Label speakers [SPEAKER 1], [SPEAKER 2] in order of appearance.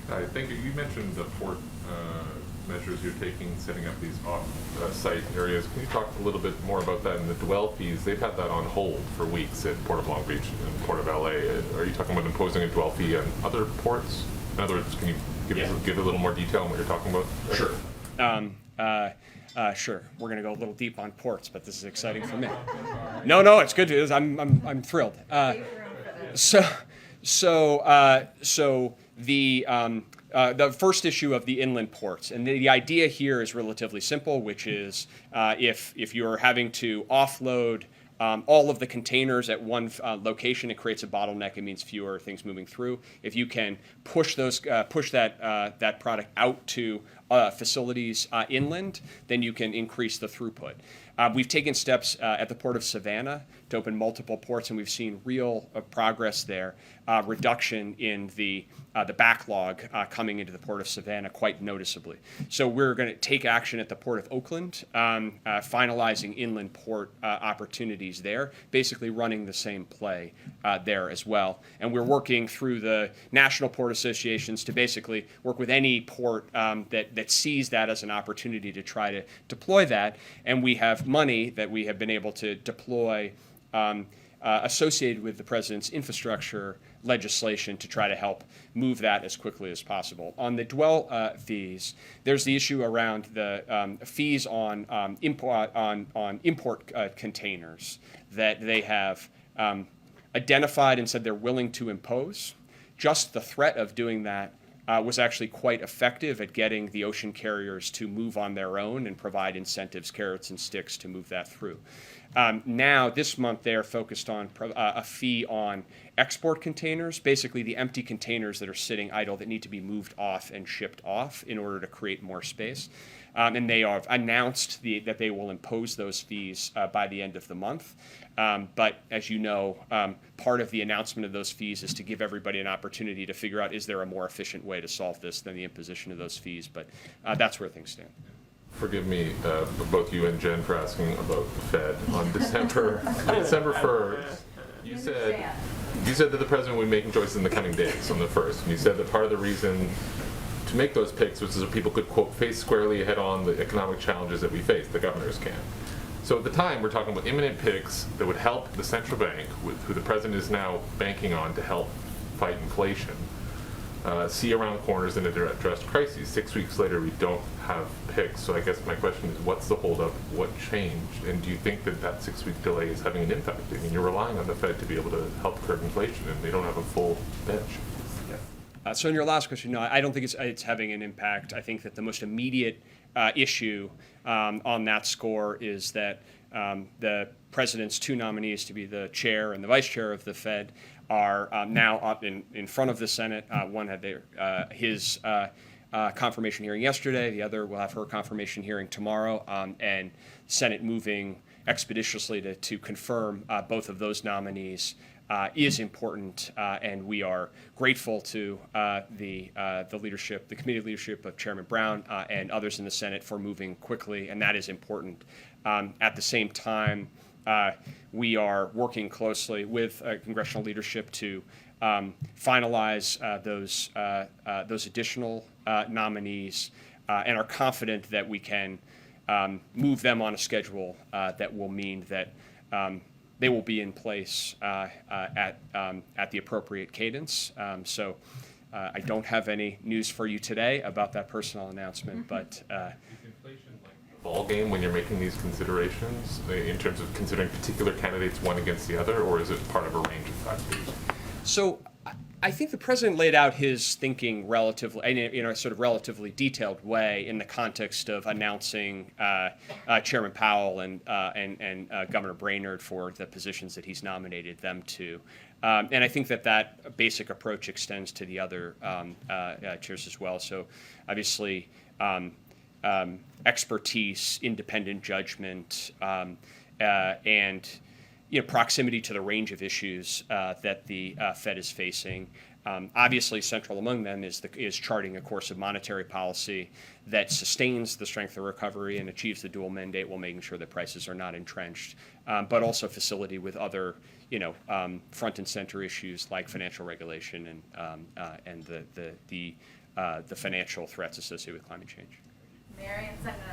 [SPEAKER 1] Hi, thank you. You mentioned the port measures you're taking, setting up these off-site areas. Can you talk a little bit more about that and the dwell fees? They've had that on hold for weeks at Port of Long Beach and Port of LA. Are you talking about imposing a dwell fee on other ports? In other words, can you give a little more detail on what you're talking about?
[SPEAKER 2] Sure.
[SPEAKER 3] Sure. We're going to go a little deep on ports, but this is exciting for me. No, it's good. I'm thrilled. So, the first issue of the inland ports, and the idea here is relatively simple, which is if you're having to offload all of the containers at one location, it creates a bottleneck. It means fewer things moving through. If you can push that product out to facilities inland, then you can increase the throughput. We've taken steps at the Port of Savannah to open multiple ports, and we've seen real progress there, reduction in the backlog coming into the Port of Savannah quite noticeably. So we're going to take action at the Port of Oakland, finalizing inland port opportunities there, basically running the same play there as well. And we're working through the national port associations to basically work with any port that sees that as an opportunity to try to deploy that. And we have money that we have been able to deploy associated with the president's infrastructure legislation to try to help move that as quickly as possible. On the dwell fees, there's the issue around the fees on import containers that they have identified and said they're willing to impose. Just the threat of doing that was actually quite effective at getting the ocean carriers to move on their own and provide incentives, carrots and sticks to move that through. Now, this month, they're focused on a fee on export containers, basically the empty containers that are sitting idle that need to be moved off and shipped off in order to create more space. And they have announced that they will impose those fees by the end of the month. But as you know, part of the announcement of those fees is to give everybody an opportunity to figure out, is there a more efficient way to solve this than the imposition of those fees? But that's where things stand.
[SPEAKER 1] Forgive me, both you and Jen, for asking about the Fed. On December 1st, you said that the president would be making choices in the coming days on the 1st. And you said that part of the reason to make those picks was so people could, quote, face squarely head on the economic challenges that we face, the governors can. So at the time, we're talking about imminent picks that would help the central bank, who the president is now banking on to help fight inflation, see around corners and address crises. 6 weeks later, we don't have picks. So I guess my question is, what's the holdup? What changed? And do you think that 6-week delay is having an impact? I mean, you're relying on the Fed to be able to help curb inflation, and they don't have a full bench.
[SPEAKER 3] So in your last question, no, I don't think it's having an impact. I think that the most immediate issue on that score is that the president's two nominees to be the chair and the vice chair of the Fed are now up in front of the Senate. One had his confirmation hearing yesterday. The other will have her confirmation hearing tomorrow. And Senate moving expeditiously to confirm both of those nominees is important, and we are grateful to the leadership, the committee leadership of Chairman Brown and others in the Senate for moving quickly, and that is important. At the same time, we are working closely with congressional leadership to finalize those additional nominees, and are confident that we can move them on a schedule that will mean that they will be in place at the appropriate cadence. So I don't have any news for you today about that personal announcement, but
[SPEAKER 1] Is inflation like a ball game when you're making these considerations in terms of considering particular candidates one against the other, or is it part of a range of factors?
[SPEAKER 3] So I think the president laid out his thinking relatively, in a sort of relatively detailed way in the context of announcing Chairman Powell and Governor Brainerd for the positions that he's nominated them to. And I think that basic approach extends to the other chairs as well. So obviously, expertise, independent judgment, and proximity to the range of issues that the Fed is facing. Obviously, central among them is charting a course of monetary policy that sustains the strength of recovery and achieves the dual mandate while making sure that prices are not entrenched, but also facility with other, front and center issues like financial regulation and the the financial threats associated with climate change.
[SPEAKER 2] Marion, second.